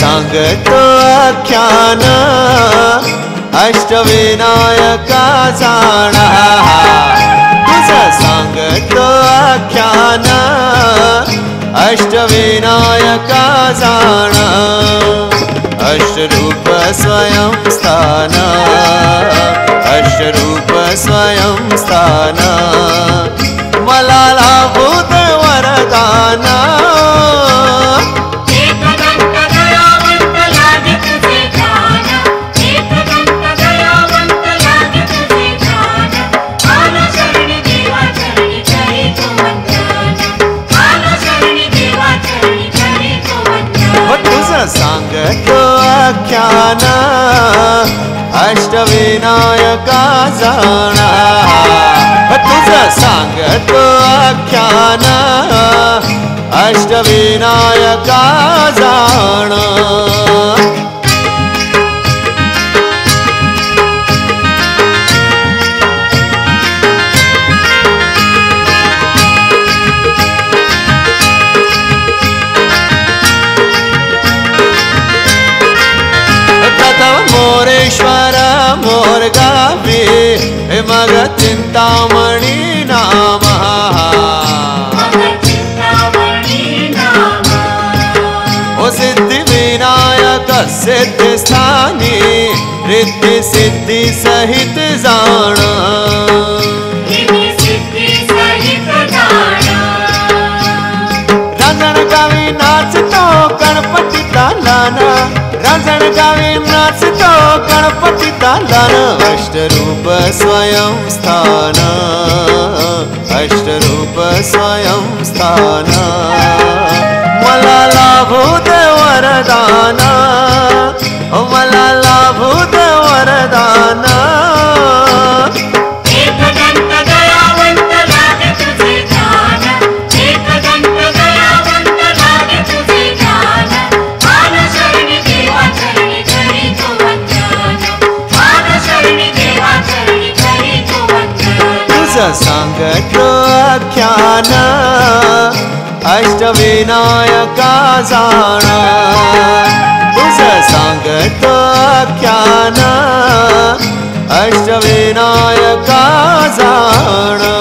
सांगतो आख्यान अष्टविनायका जाणा, तुझं सांगतो आख्यान अष्टविनायका जाणा। अष्टरूप स्वयं स्थान, अष्टरूप स्वयं स्थान, मला लाभूत वरदान। सांगतो आख्यान अष्टविनायका जाणा, तुझं सांगतो आख्यान अष्टविनायका जाणा। मोरेश्वर मोरगावी मग चिंतामणी नाम, ओ सिद्धि विनायक सिद्धि स्थानी रिद्धि सिद्धि सहित जाण। रांजणगावी नाचतो गणपती तालान, रांजणगावी नाचतो गणपती तालान। अष्टरूप स्वयं स्थान, अष्टरूप स्वयं स्थान, मला लाभूत वरदान, मला लाभूत वरदान। सांगतो आख्यान अष्टविनायका जाणा, तुझं सांगतो आख्यान अष्टविनायका जाणा।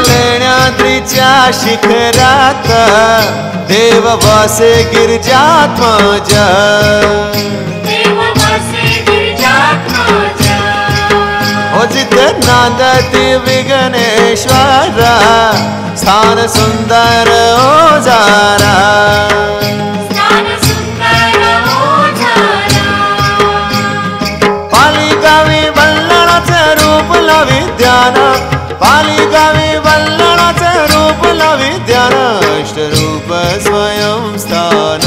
लेण्याद्रीच्या शिखरात देव वासे गिरिजात्मज, ओ जिथे नांदती विघ्नेश्वर स्थान सुंदर ओजारा। पालिगावी वल्लणाचं रूप विद्यान, पालिगावी वल्लणाचं रूप विद्यान। अष्टरूप स्वयं स्थान,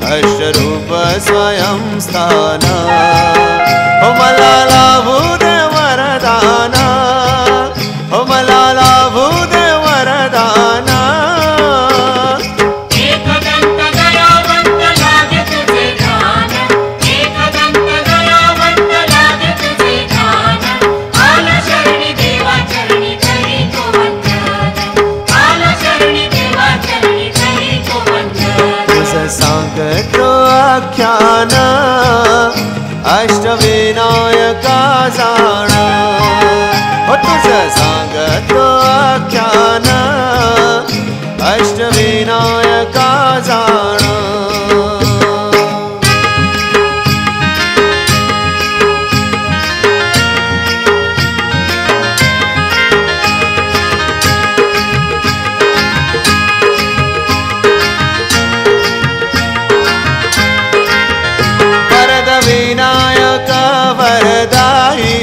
अष्टरूप स्वयं स्थान, मला लाभूत वरदान, मला लाभूत वरदान। सांगतो आख्यान अष्टविनायका जाणा, तुझं सांगतो आख्यान अष्टविनायका जाणा। विनायक वरदाई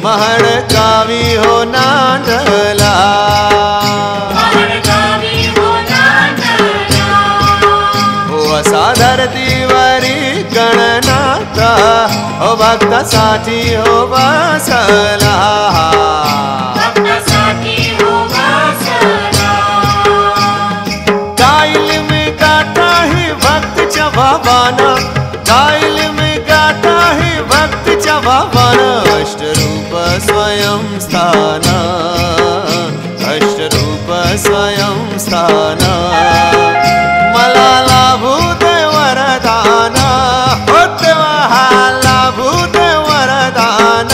महडगावी हो नांदला, हो असा धरतीवरी गणनाथ हो भक्तासाठी हो बसला। गाईल मी गाता ही भक्तच्या भावाना, गाईल मी गाता ही भक्तच्या भावाना। अष्टरूप स्व अष्टरूप स्वयं स्थान मला लाभू दे वरदान हो देवा लाभू दे वरदान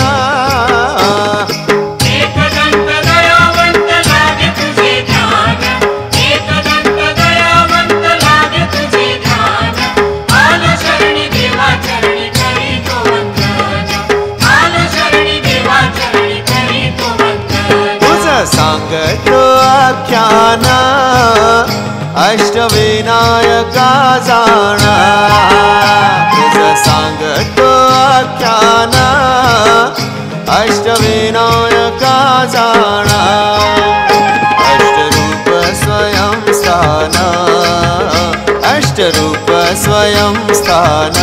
एकदंत दयावंत लागे तुझे ध्यान एकदंत दयावंत लागे तुझे ध्यान आलो शरणी देवा चरणी करी तो वंदन आलो शरणी देवा चरणी करी तो वंदन तुझं सांगतो आख्यान अष्टविनायका जाणा तुझं सांगतो आख्यान अष्टविनायका जाणा अष्टरूप स्वयं स्थान अष्टरूप स्वयं स्थान